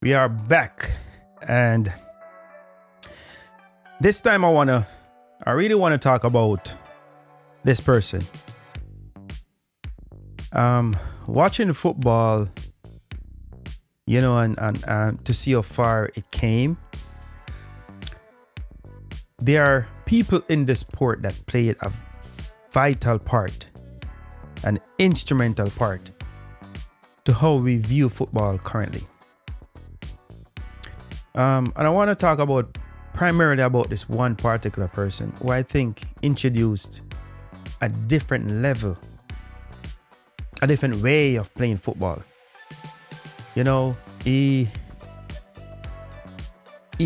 We are back, and this time I really want to talk about this person. Watching football, and to see how far it came. There are people in the sport that played a vital part, an instrumental part to how we view football currently. And I want to talk primarily about this one particular person who I think introduced a different level, a different way of playing football. He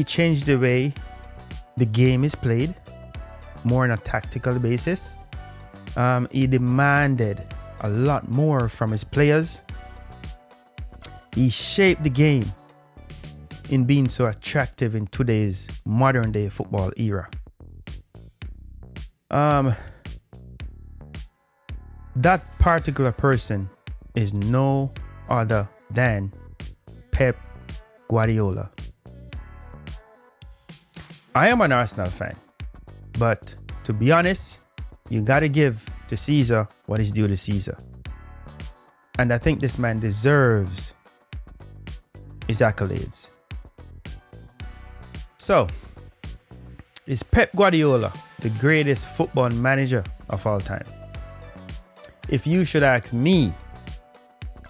changed the way the game is played, more on a tactical basis. He demanded a lot more from his players. He shaped the game in being so attractive in today's modern day football era. That particular person is no other than Pep Guardiola. I am an Arsenal fan, but to be honest, you gotta give to Caesar what is due to Caesar. And I think this man deserves his accolades. So, is Pep Guardiola the greatest football manager of all time? If you should ask me,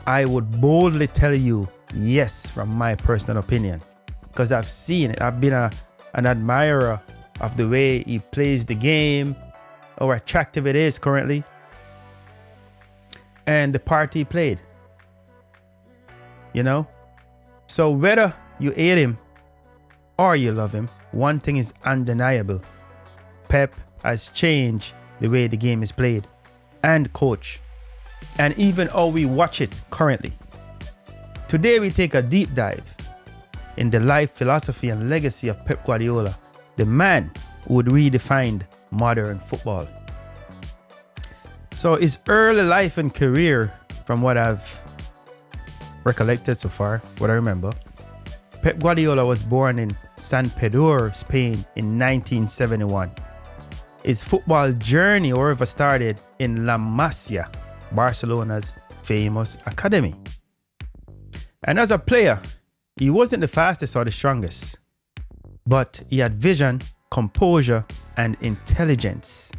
I would boldly tell you yes, from my personal opinion, because I've seen it. I've been an admirer of the way he plays the game, how attractive it is currently, and the part he played. So whether you hate him or you love him, one thing is undeniable. Pep has changed the way the game is played and coached, and even how we watch it currently. Today we take a deep dive in the life, philosophy, and legacy of Pep Guardiola, the man who would redefine modern football. So his early life and career, from what I've recollected so far, what I remember, Pep Guardiola was born in San Pedro, Spain in 1971. His football journey, however, started in La Masia, Barcelona's famous academy. And as a player, he wasn't the fastest or the strongest, but he had vision, composure, and intelligence.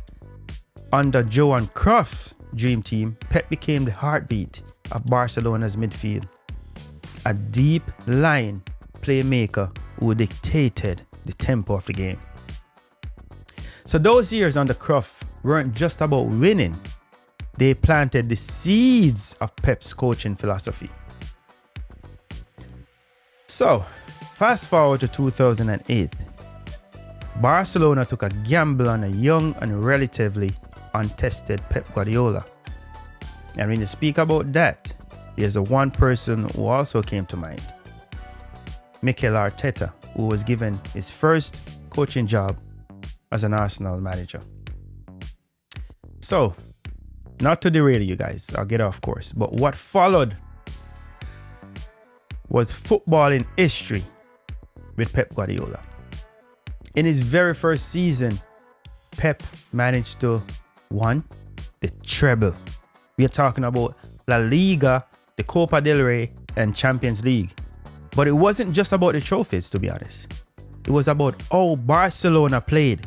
Under Johan Cruyff's dream team, Pep became the heartbeat of Barcelona's midfield, a deep-lying playmaker who dictated the tempo of the game. So those years under Cruyff weren't just about winning. They planted the seeds of Pep's coaching philosophy. So, fast forward to 2008. Barcelona took a gamble on a young and relatively untested Pep Guardiola. And when you speak about that, there's one person who also came to mind. Mikel Arteta, who was given his first coaching job as an Arsenal manager. So, not to derail you guys, I'll get off course, but what followed was football in history with Pep Guardiola. In his very first season, Pep managed to win the treble. We are talking about La Liga, the Copa del Rey, and Champions League. But it wasn't just about the trophies, to be honest. It was about how Barcelona played.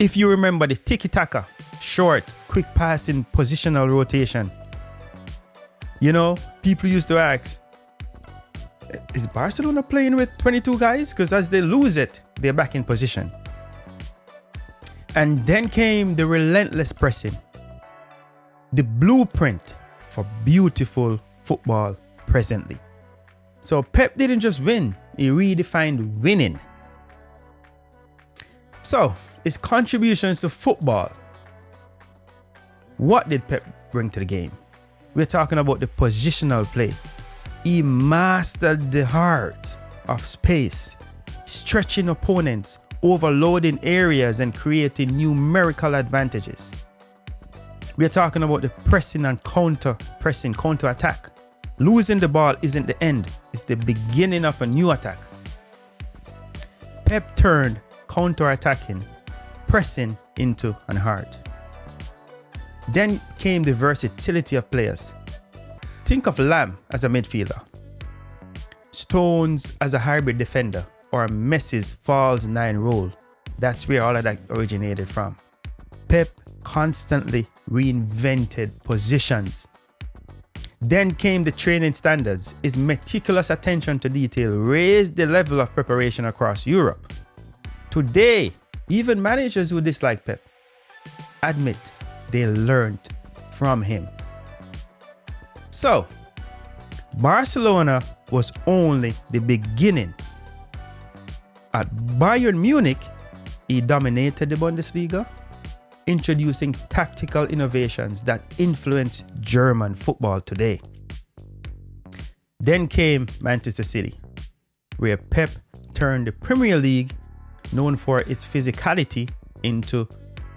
If you remember the tiki-taka, short, quick passing, positional rotation. People used to ask, is Barcelona playing with 22 guys? Because as they lose it, they're back in position. And then came the relentless pressing, the blueprint for beautiful football presently. So Pep didn't just win, he redefined winning. So his contributions to football. What did Pep bring to the game? We're talking about the positional play. He mastered the art of space, stretching opponents, overloading areas, and creating numerical advantages. We're talking about the pressing and counter-attack. Losing the ball isn't the end, it's the beginning of a new attack. Pep turned counter-attacking, pressing into an art. Then came the versatility of players. Think of Lamb as a midfielder, Stones as a hybrid defender, or Messi's false nine role. That's where all of that originated from. Pep constantly reinvented positions. Then came the training standards. His meticulous attention to detail raised the level of preparation across Europe. Today, even managers who dislike Pep admit they learned from him. So, Barcelona was only the beginning. At Bayern Munich, he dominated the Bundesliga, introducing tactical innovations that influence German football today. Then came Manchester City, where Pep turned the Premier League, known for its physicality, into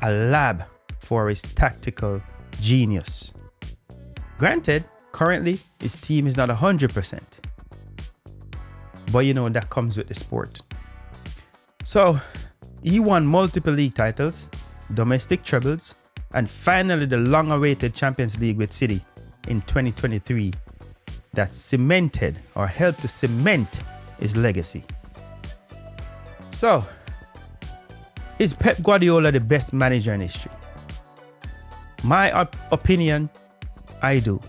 a lab for his tactical genius. Granted, currently his team is not 100%, but you know that comes with the sport. So he won multiple league titles, domestic trebles, and finally the long-awaited Champions League with City in 2023 that cemented or helped to cement his legacy. So, is Pep Guardiola the best manager in history? My opinion, I do.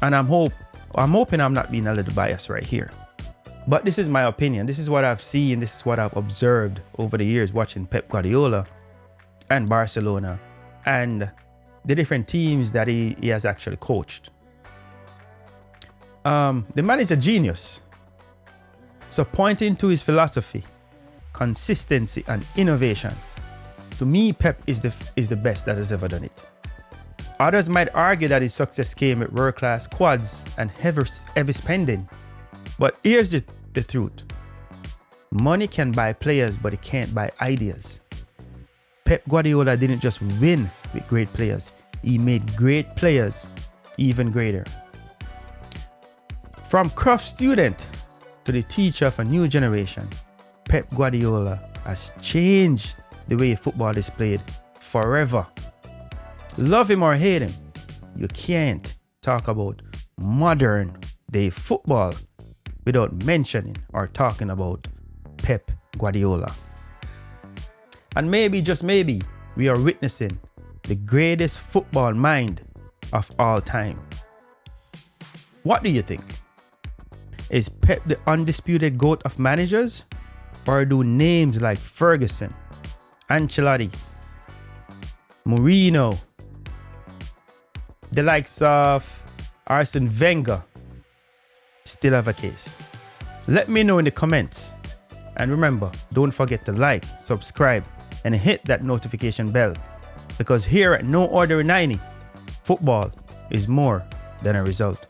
And I'm hoping I'm not being a little biased right here. But this is my opinion. This is what I've seen. This is what I've observed over the years watching Pep Guardiola and Barcelona and the different teams that he has actually coached. The man is a genius. So pointing to his philosophy, consistency and innovation, to me, Pep is the best that has ever done it. Others might argue that his success came with world-class squads and heavy spending. But here's the truth. Money can buy players, but it can't buy ideas. Pep Guardiola didn't just win with great players. He made great players even greater. From Cruyff's student to the teacher of a new generation, Pep Guardiola has changed the way football is played forever. Love him or hate him, you can't talk about modern day football without mentioning or talking about Pep Guardiola. And maybe, just maybe, we are witnessing the greatest football mind of all time. What do you think? Is Pep the undisputed GOAT of managers? Or do names like Ferguson, Ancelotti, Mourinho, the likes of Arsene Wenger still have a case? Let me know in the comments. And remember, don't forget to like, subscribe, and hit that notification bell. Because here at No Order 90, football is more than a result.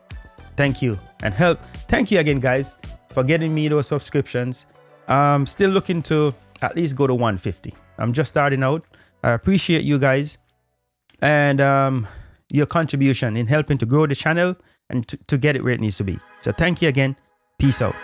Thank you and thank you again, guys, for getting me those subscriptions. I'm still looking to at least go to 150. I'm just starting out. I appreciate you guys and your contribution in helping to grow the channel and to get it where it needs to be. So thank you again. Peace out.